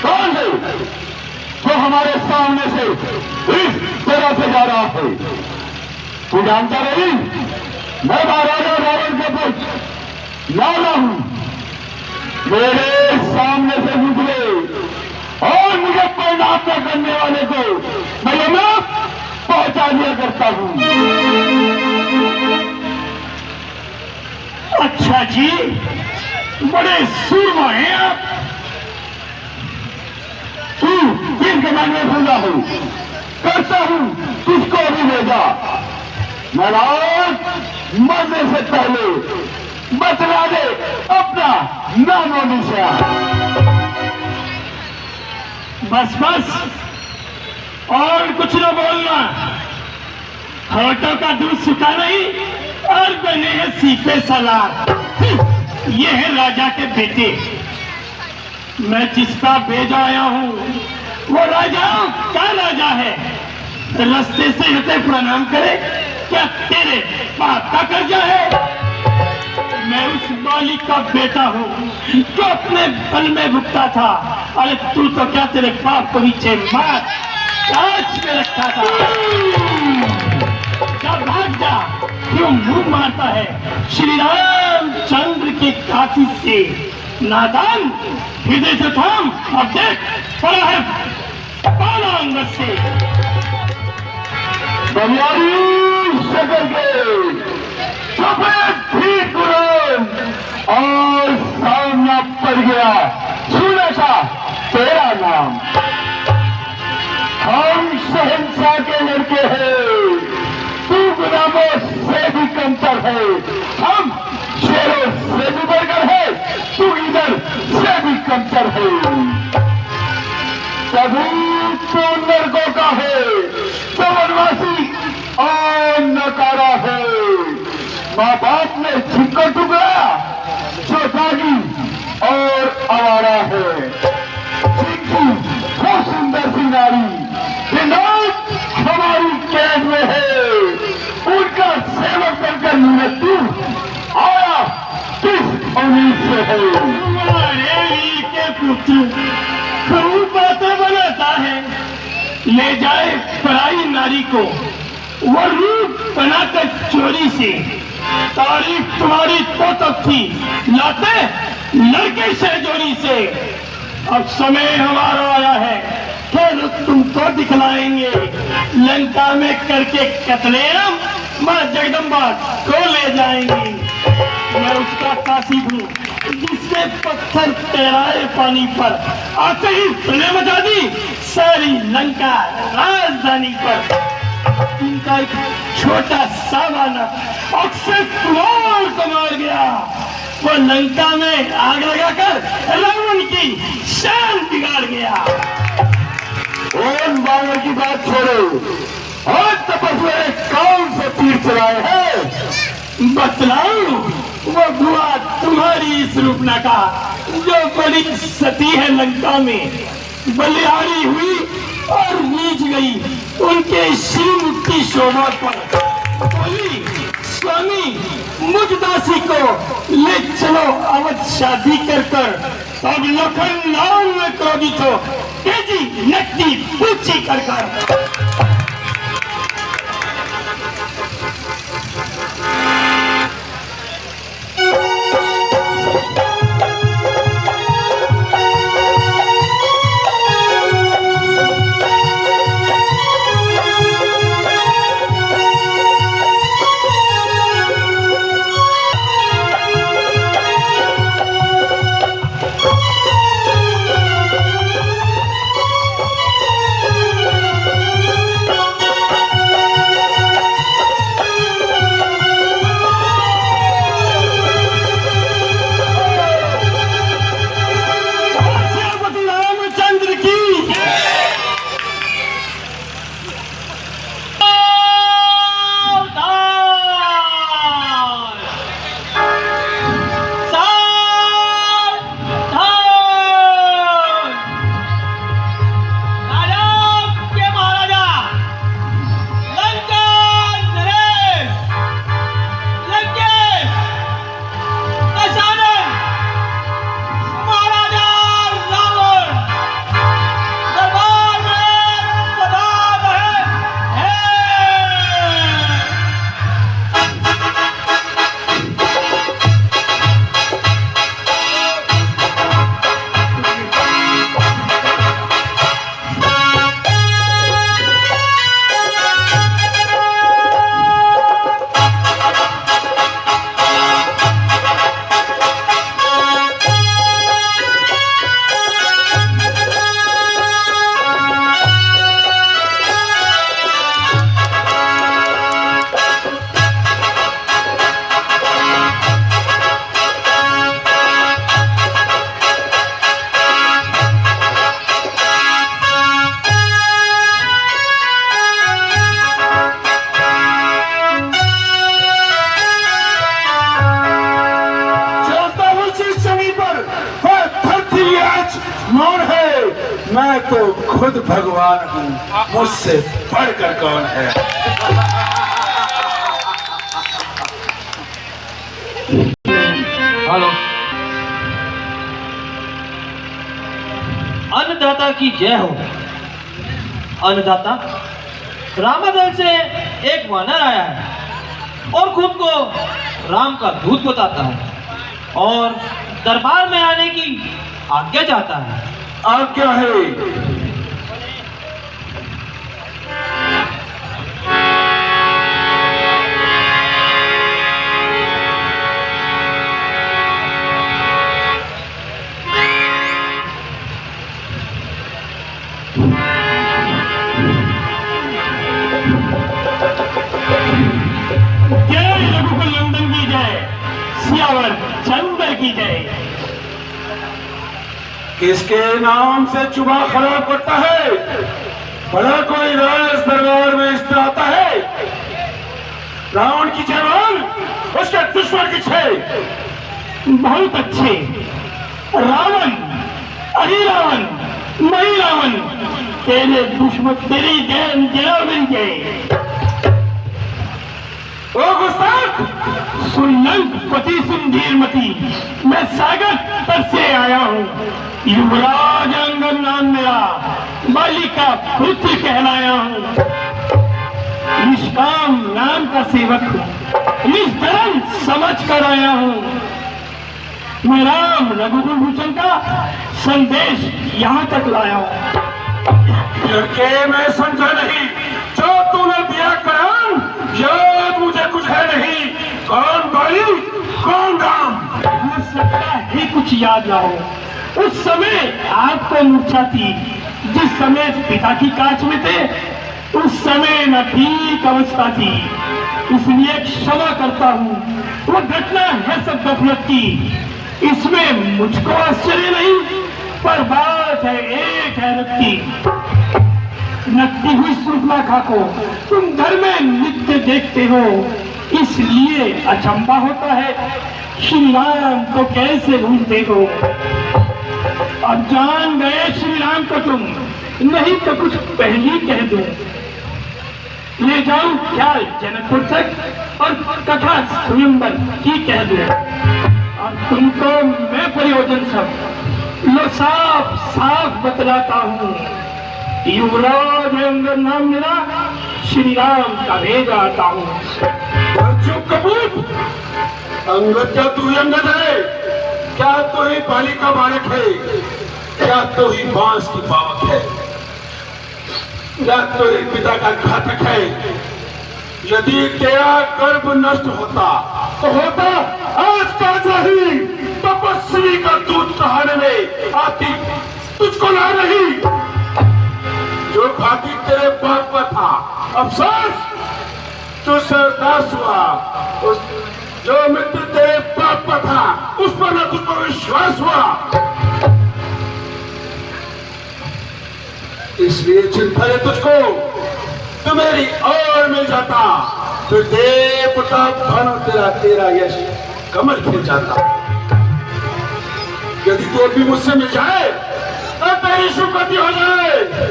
कौन है जो हमारे सामने से इस तरह से जा रहा है? तू जानता नहीं, मैं महाराजा रावण के पुत्र लाला हूं। मेरे सामने से निकले और मुझे परिणाम न करने वाले को मैं यमराज पहुंचा दिया करता हूं। अच्छा जी, बड़े सूरमा हैं आप। तू किस कमान में फूला हूं? करता हूं किसको भी भेजा। महाराज मरने से पहले बतला दे अपना नाम और निशान। बस बस, और कुछ न बोलना। होठों का दूध सूखा नहीं और बने हैं सीपे सलाद। ये है राजा के बेटे। मैं जिसका भेजा आया हूं वो राजा क्या राजा है? रास्ते से हटे प्रणाम करे, क्या तेरे बाप का कर्जा है? मैं उस मालिक का बेटा हूँ जो अपने बल में भुगता था। अरे तू तो क्या तेरे बाप को नीचे मार कांच में रखा था। क्या भाग जा, क्यों मुंह मारता है श्री रामचंद्र के काशी से? नादान, हृदय से थाम, अब देख पड़ा है पालांग से। बलियारी शकर के सफेद ठीक और सामना पड़ गया। सुना था तेरा नाम। हम शहंशाह के लड़के हैं, तू गुलामों से भी कमतर है। हम शेरों से भी बढ़कर है, तू इधर से भी कमतर है। कभी तू नरकों का है तो वनवासी और नकारा है। माँ बाप ने छिपकर टुकड़ा जो दागी और आवारा है। वो सुंदर सी नारी ये लोग हमारी कैद में है। उनका सेवक बनकर मृत्यु आया किस उम्मीद से है? तुम्हारे वीर के पुत्र खूब बातें बनाता है। ले जाए पराई नारी को वो रूप बनाकर चोरी से। तारीफ तुम्हारी तो तब थी, लाते लड़के सहजोरी से। अब समय हमारा आया है, फिर तुमको दिखलाएंगे लंका में करके कत्लेआम मां जगदम्बा को ले जाएंगे। मैं उसका काशी हूँ जिसने पत्थर तैराए पानी पर, आते ही प्रलय मचा दी सारी लंका राजधानी पर। इनका एक छोटा सा बालक अक्षय कुमार को मार गया। वो लंका में आग लगाकर रावण की शान बिगाड़ गया। उन बानर की बात छोड़ो, और तपस्या ने कौन से तीर चलाए हैं? बतलाऊं, वो बुआ तुम्हारी इस रूपनका जो बड़ी सती है लंका में, बलिहारी हुई और नीच गई उनके श्रीमुख की शोभा पर। बोली, स्वामी मुझ दासी को ले चलो अवध शादी कर कर। अब लखन लाल में क्रोधित हो तेजी नकदी पूछी कर कर। ये आज कौन है? मैं तो खुद भगवान हूँ, मुझसे बढ़कर कौन है? हेलो। अन्नदाता की जय हो। अन्नदाता, रामादल से एक वानर आया है और खुद को राम का दूत बताता है और दरबार में आने की आज्ञा चाहता है। आज्ञा है? जय रघुकुल नंदन की जय, सियावर चंद्र की जय। किसके नाम से चुबा खराब करता है? बड़ा कोई राज दरबार में इस तरह आता है? रावण की जय बोल, उसके दुश्मन की जय। बहुत अच्छे। रावण, अरे रावण, नहीं रावण, तेरे दुश्मन तेरी जय मेरी जय। ओ गुस्ताख, सुलंक पति सुंदीरमती, मैं सागर तट से आया हूँ। युवराज अंगद नाम मेरा, बाली का पुत्र कहलाया हूँ। निष्काम नाम का सेवक हूँ, निष्धर्म समझ कर आया हूँ। मैं राम रघुकुल भूषण का संदेश यहाँ तक लाया हूँ। लड़के मैं समझा नहीं, जो तूने दिया कराम, याद मुझे कुछ है नहीं। कौन बाली, कौन राम? हो सकता है कुछ याद ना हो। उस समय आपको मूर्छा थी, जिस समय पिता की कांच में थे, उस समय न ठीक अवस्था थी, इसलिए क्षमा करता हूँ। वो घटना है सब गफलत की, इसमें मुझको आश्चर्य नहीं, पर बात है एक हैरत की। नकटी हुई सुर्खा को तुम घर में नित्य देखते हो, इसलिए अचंबा होता है श्री राम को कैसे भूलते हो। अब जान गए श्री राम को तुम, नहीं तो कुछ पहले कह दो। ले जाऊं क्या जनकपुर तक और कथा स्वयंवर की कह दो। और तुमको मैं प्रयोजन सब लो साफ साफ बतलाता हूँ। युवराज अंगद नाम मेरा, श्री राम का भेजा आता हूँ। चुप कपूर, अंगद क्या तू ही अंगद है? क्या तो ही बाली का बालक है? क्या तो ही बांस की पावक है? क्या तो ही पिता का घातक है? यदि तेरा गर्भ नष्ट होता तो होता आज का ही तपस्वी का दूध कहाने में आती तुझको ना नहीं। जो घाटी तेरे बाप पर था, अफसोस तुझसे उदास हुआ। उस जो मित्र तेरे बाप पर था, उस पर न तुझको विश्वास हुआ। इसलिए चिंता है तुझको, तो मेरी और मिल जाता, फिर देव प्रताप भानु तेरा यश कमल खिल जाता। यदि तो भी मुझसे मिल जाए तो तेरी सुगति हो जाए,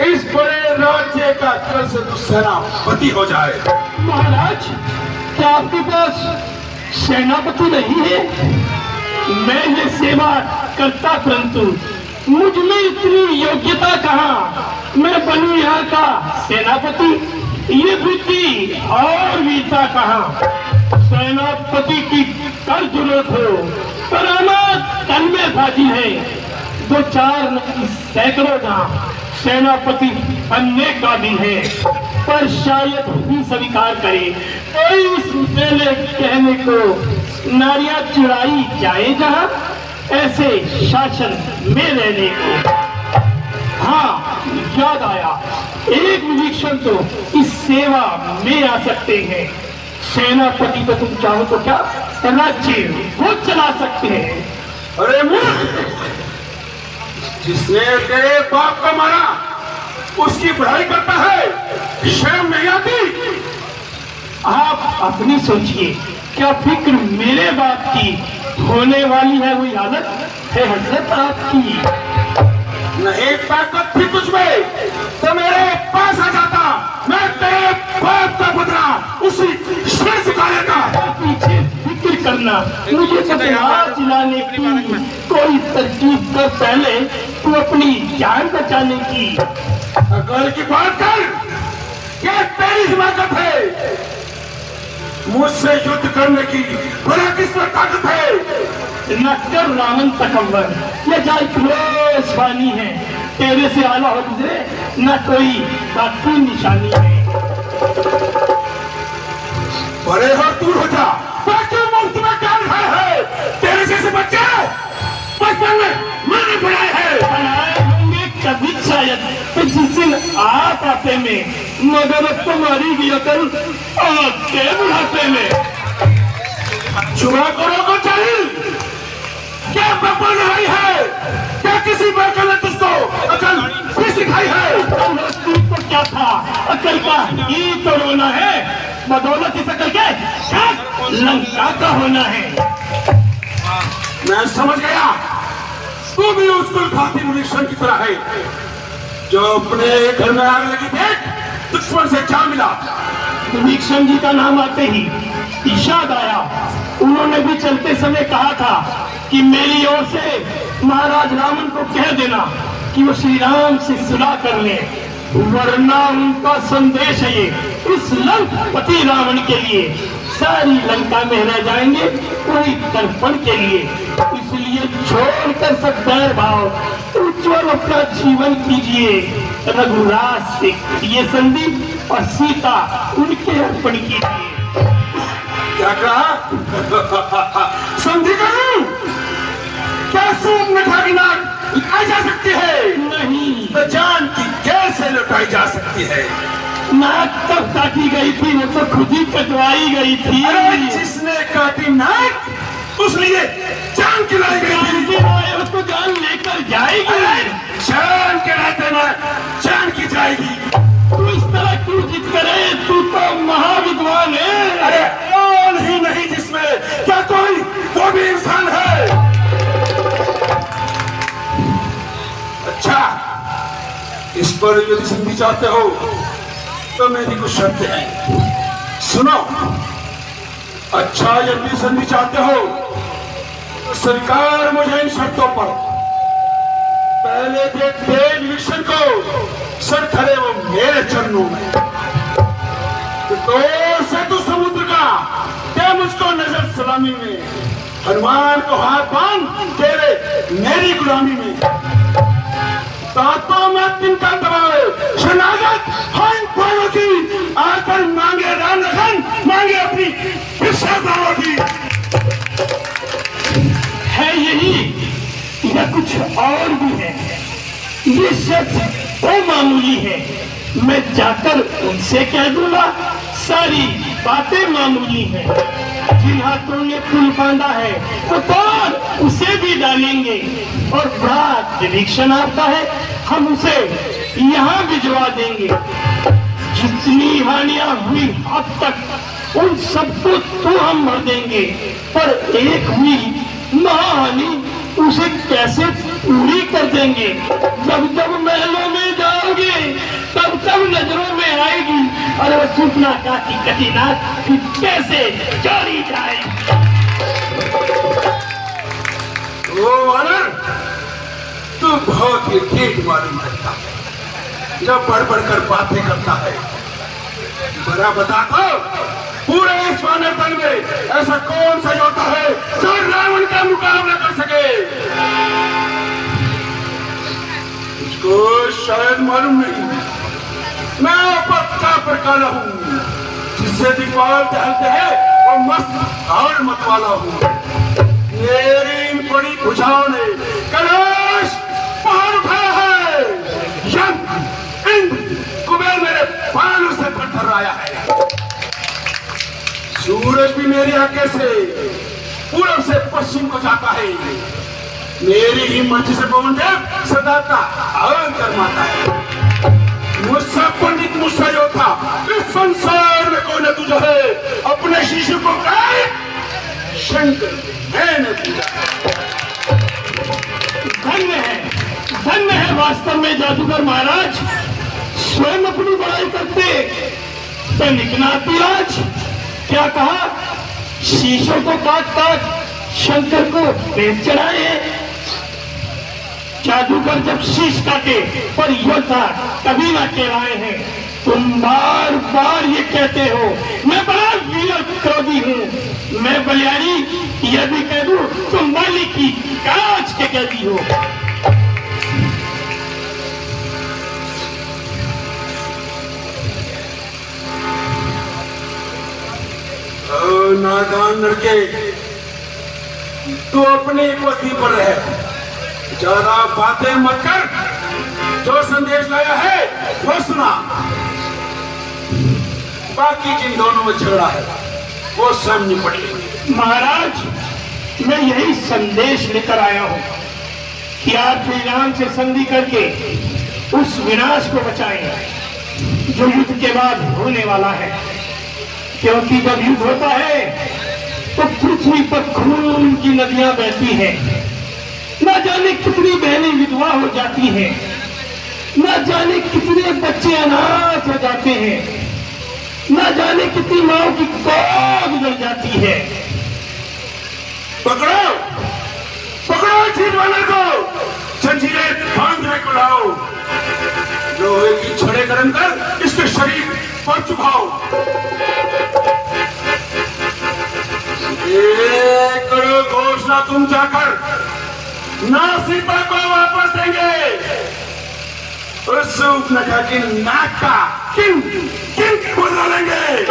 इस बड़े राज्य का कल से तू सेनापति हो जाए। महाराज, क्या आपके पास सेनापति नहीं है? मैं ये सेवा करता, परंतु मुझ में इतनी योग्यता कहाँ? मैं बनूं यहाँ का सेनापति, ये बुद्धि और वीरता कहाँ? सेनापति की कर जरूरत हो, पर तन में बाजी है। दो चार सैकड़ों जहाँ सेनापति बनने का भी है, पर शायद ही स्वीकार करे। कोई इस मेले कहने को नारियां चुराई जाए जहाँ, ऐसे शासन में रहने को। हाँ, याद आया, एक विभीषण तो इस सेवा में आ सकते हैं। सेनापति तो तुम चाहो तो क्या राज्य वो चला सकते हैं। अरे मूर्ख, जिसने तेरे बाप को मारा उसकी बुराई करता है, शर्म नहीं आती? आप अपनी सोचिए, क्या फिक्र मेरे बाप की होने वाली है वही हालत है हजरत आपकी। नहीं ताकत थी तुझ में तो मेरे पास आ जाता, मैं तेरे बाप का बदला उसी से चुका लेता। पीछे फिक्र करना, मुझे सतनार चिलाने की कोई तरकीब कर पहले तू अपनी जान बचाने की। अकल की बात कर, क्या तेरी हिमाकत है मुझसे युद्ध करने की? भला किसमें ताकत है? न कर रावण तकव्वर, ये जाय क्रोशवानी है, तेरे से आला हो गुजरे न कोई बाकी निशानी है। बड़े हो दूर हो जा, बाकी मुफ्त में काम है। तेरे जैसे बच्चे बचपन में मैंने बनाए हैं। बनाए होंगे कभी शायद तो जिस दिन आप आते में, मगर अब तुम्हारी भी अकल आपके बुढ़ापे में। चुरा करो को चाहिए क्या बब्बर नहीं है? क्या किसी बड़कल ने तुझको अकल भी सिखाई है? तो क्या था, अकल का ही तो रोना है, बदौलत इस अकल के साथ लंका का होना है। मैं समझ गया, तू भी उस कुलघाती मुनीश्वर की तरह है जो अपने घर में आग लगी देख दुश्मन से जा मिला। विभीषण जी का नाम आते ही इशाद आया। उन्होंने भी चलते समय कहा था कि मेरी ओर से महाराज रावण को कह देना कि वो श्री राम से सुलह कर ले, वरना उनका संदेश है ये इस लंकापति रावण के लिए सारी लंका में रह जाएंगे कोई तर्पण के लिए। इसलिए छोड़कर सब बैर भाव उज्ज्वल अपना जीवन कीजिए, रघुराज से ये संधि और सीता उनके अर्पण कीजिए। क्या कहा? संधि करूं? क्या सूप में खाकी नाक लुटाई जा सकती है? नहीं, तो जान की कैसे लुटाई जा सकती है? नाक कब काटी गई थी वो तो खुद ही कटवाई गई थी। अरे जिसने काटी नाक उस लिए जान खिलाई गई थी। उसको जान लेकर जाएगी। जान के रहते ना जान की जाएगी। तू इस तरह क्यों जिद करे, तू तो महाविद्वान है। अरे कौन ही नहीं जिसमें क्या कोई वो भी इंसान है। अच्छा, इस पर यदि संधि चाहते हो तो मेरी कुछ शर्तें हैं, सुनो। अच्छा, यदि संधि चाहते हो तो सरकार मुझे इन शर्तों पर पहले दे विभीषण को सर खड़े वो मेरे चरणों में, तो सेतु समुद्र का दे मुझको नजर सलामी में, हनुमान को हाथ बांध तेरे मेरी गुलामी में, तातों में तिनका दबाए शनागत हम पालों की आकर मांगे राम लखन, मांगे अपनी भिक्षा दानों की। है यही या कुछ और भी है? ये शर्त वो मामूली है, मैं जाकर उनसे कह दूंगा सारी बातें मामूली हैं। जिन हाथों ने पुल बांधा है वो कौन उसे भी डालेंगे, और बड़ा विभीषण आता है हम उसे यहाँ भिजवा देंगे। जितनी हानियां हुई अब तक उन सबको तो हम भर देंगे, पर एक हुई महाहानि उसे कैसे पूरी कर देंगे। जब जब महलों में जाओगे तब तब नजरों में आएगी, अरे वो सूचना का की कठिनाई कैसे चली जाए। ओ वानर, तू बहुत ही ठीक मालूम करता है, जब बढ़ बढ़कर बातें करता है। बड़ा बता दो, पूरे इस वानर दल में ऐसा कौन सा योद्धा है जो रावण का मुकाबला कर सके? उसको शायद मालूम नहीं, मैं पक्का प्रकाला हूँ, जिससे दीपाल टहलते हैं वो मस्त और मतवाला हूँ। मेरी इन बड़ी भुजाओं ने कैलाश पहाड़ उठाया है, यम इंद्र कुबेर मेरे बालों से थरथराया है। सूरज भी मेरी आगे से पूर्व से पश्चिम को जाता है, मेरी ही मंच से पवन देव सदा का हवन करवाता है। मुझसा पंडित मुझसा योद्धा इस संसार में कौन है तुझे है अपने शिशु को शंकर को मैंने पूजा। धन्य है वास्तव में जादूगर महाराज, स्वयं अपनी बड़ाई करते निकनातीराज। क्या कहा? शीशों को काट काट शंकर को बेच चढ़ाए हैं। जादूगर जब शीश काटे पर योद्धा कभी ना कहलाए हैं। तुम बार बार ये कहते हो मैं बड़ा वीर क्रोधी हूँ। मैं बलियारी यह भी कह दूं तुम बाली की कांच के कैदी हो। नादान लड़के, तू अपनी पति पर रह, ज्यादा बातें मत कर। जो संदेश लाया है वो सुना। बाकी जिन दोनों में झगड़ा है वो स्वयं निपटेंगे। महाराज, मैं यही संदेश लेकर आया हूं कि आप श्री राम से संधि करके उस विनाश को बचाएं जो युद्ध के बाद होने वाला है। क्योंकि जब युद्ध होता है तो पृथ्वी पर खून की नदियां बहती हैं। न जाने कितनी बहनें विधवा हो जाती हैं, न जाने कितने बच्चे अनाथ हो जाते हैं, न जाने कितनी माओ की गोद जल जाती है। पकड़ो पकड़ो चीरवाले को, जंजीरें बांधने को लाओ, लोहे की छड़े गर्म कर इसके शरीर पर चुकाओ। एक करो घोषणा, तुम जाकर ना सीता को वापस देंगे, उस उपनखा की नाक का किन बदला लेंगे।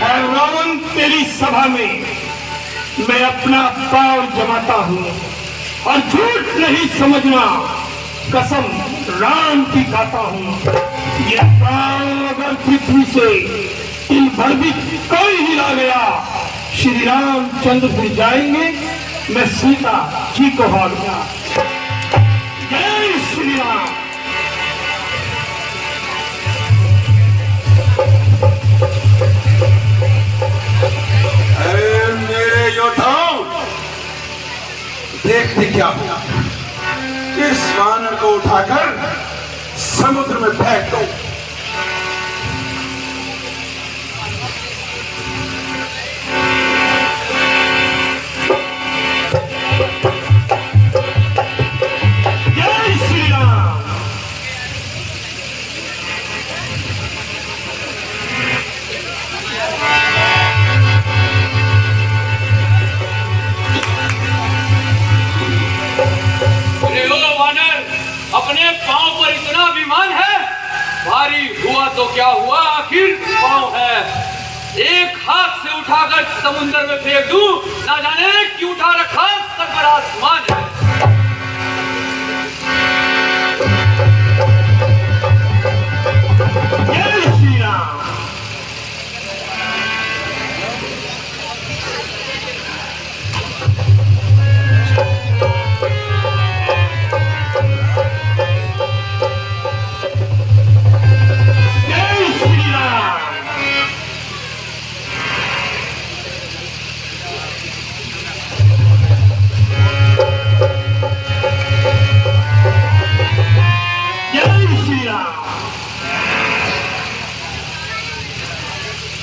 रावण, तेरी सभा में मैं अपना पांव जमाता हूं और झूठ नहीं समझना, कसम राम की खाता हूं। ये प्राण अगर पृथ्वी से इन भर भी कोई हिला गया, श्री रामचंद्र फिर जाएंगे, मैं सीता जी को हारूंगा। जय श्री राम। मेरे योद्धाओं, देखते क्या हुआ। इस वानर को उठाकर समुद्र में फेंक दो। जय श्री राम। अपने पांव पर इतना अभिमान है, भारी हुआ तो क्या हुआ, आखिर पांव है। एक हाथ से उठाकर समुद्र में फेंक दूं, ना जाने क्यों उठा रखा तक बड़ा आसमान है। जय श्री राम।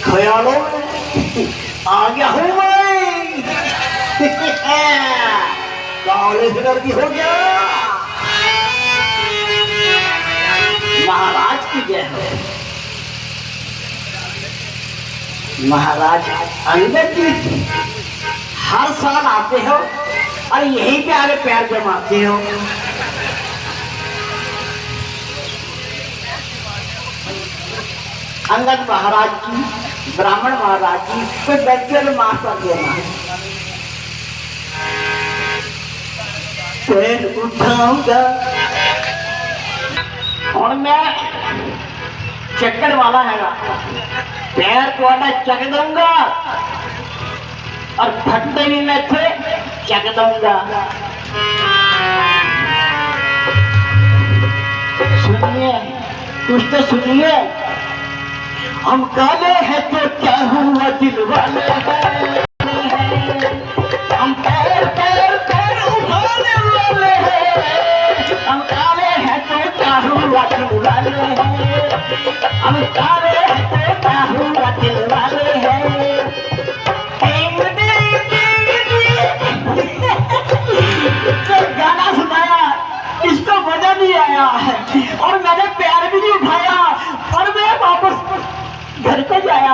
ख्यालों में आ गया हूं मैं। काले फिगर की हो गया। महाराज की जय हो। महाराज अंगद जी हर साल आते हो और यहीं पे आगे पैर जमाते हो। अंगद महाराज की, ब्राह्मण महाराज की कोई व्यक्ति में माफ कर देना। पैर उठाऊंगा और मैं चक्कर वाला है, पैर थोड़ा चक दूंगा और फटते भी मैं थे चक दूंगा। सुनिए, कुछ तो सुनिए। हम काले हैं तो क्या हुआ दिल वाले हैं, हम पैर पैर पैर उठाने वाले हैं, हम काले हैं तो क्या हुआ दिल वाले हैं, हम काले हैं तो क्या हुआ दिल वाले हैं। तो गाना सुनाया, इसको मजा नहीं आया और मैंने प्यार भी नहीं उठाया और मैं वापस घर को जाया।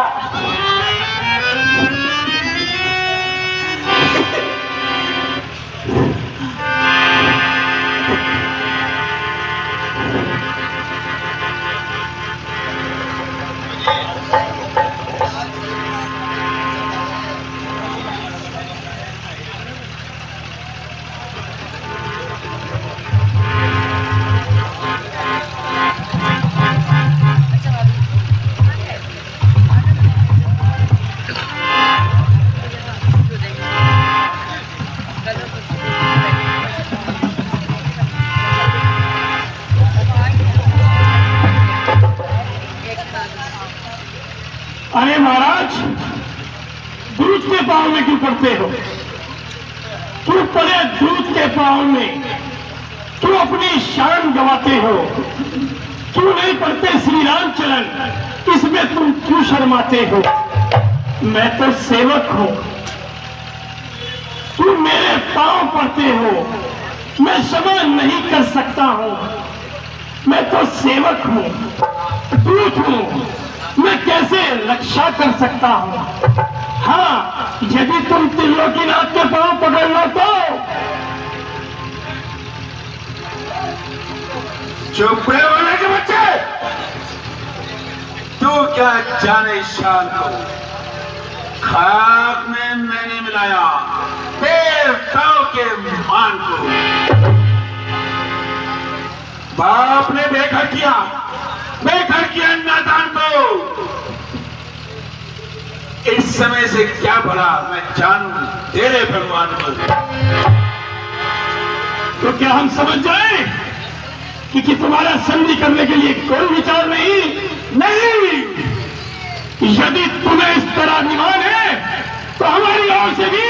अरे महाराज, दूध के पाँव में क्यों पड़ते हो? क्यों पड़े दूध के पाँव में? क्यों अपनी शान गवाते हो? क्यों नहीं पढ़ते श्री रामचरण? इसमें तुम क्यों शर्माते हो? मैं तो सेवक हूं, तुम मेरे पाँव पड़ते हो, मैं क्षमा नहीं कर सकता हूं। मैं तो सेवक हूं, दूत हूं, मैं कैसे रक्षा कर सकता हूं? हाँ, यदि तुम त्रिलोकीनाथ के पांव पकड़ लो तो। चुप रहे वाले के बच्चे, तू क्या जाने शान को? खाक में मैंने मिलाया देवताओं के मान को। बाप ने बेघर किया नादान को। इस समय से क्या भला मैं जानूं तेरे भगवान को। तो क्या हम समझ जाए कि तुम्हारा संधि करने के लिए कोई विचार नहीं? नहीं, यदि तुम्हें इस तरह अभिमान है तो हमारी ओर से भी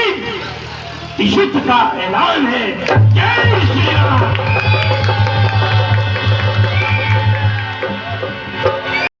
युद्ध का ऐलान है। जय श्री राम।